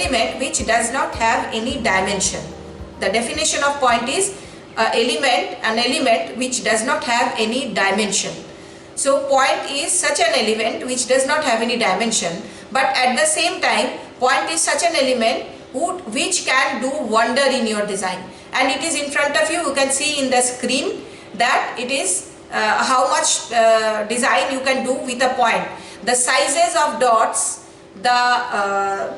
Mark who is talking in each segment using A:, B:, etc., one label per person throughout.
A: element which does not have any dimension. The definition of point is an element which does not have any dimension. So point is such an element which does not have any dimension, but at the same time point is such an element which can do wonder in your design. And it is in front of you. You can see in the screen that it is how much design you can do with a point. The sizes of dots, the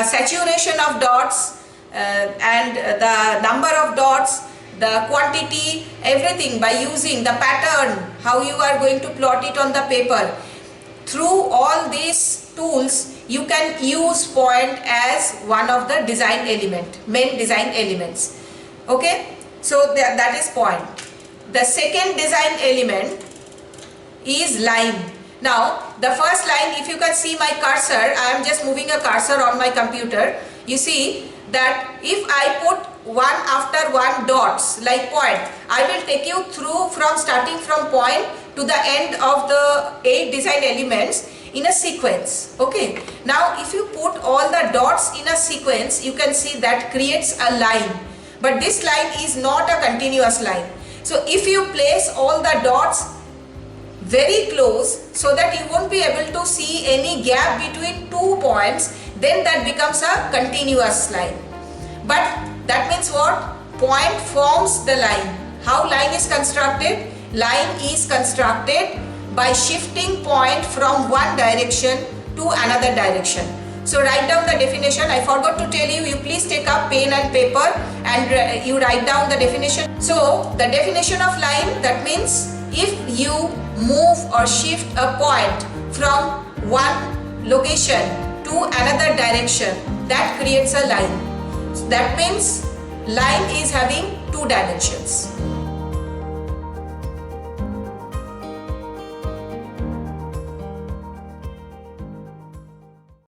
A: saturation of dots, and the number of dots, the quantity, everything, by using the pattern, how you are going to plot it on the paper. Through all these tools, you can use point as one of the design main design elements. Okay, so that is point. The second design element is line. Now the first line, if you can see my cursor, I am just moving a cursor on my computer. You see that if I put one after one dots like point, I will take you through from starting from point to the end of the 8 design elements in a sequence. Okay, now if you put all the dots in a sequence, you can see that creates a line, but this line is not a continuous line. So if you place all the dots very close so that you won't be able to see any gap between 2 points, then that becomes a continuous line. But that means what? Point forms the line. How line is constructed? Line is constructed by shifting point from one direction to another direction. So write down the definition. I forgot to tell you, please take up pen and paper and you write down the definition. So the definition of line, that means if you move or shift a point from one location to another direction, that creates a line. So that means line is having 2 dimensions.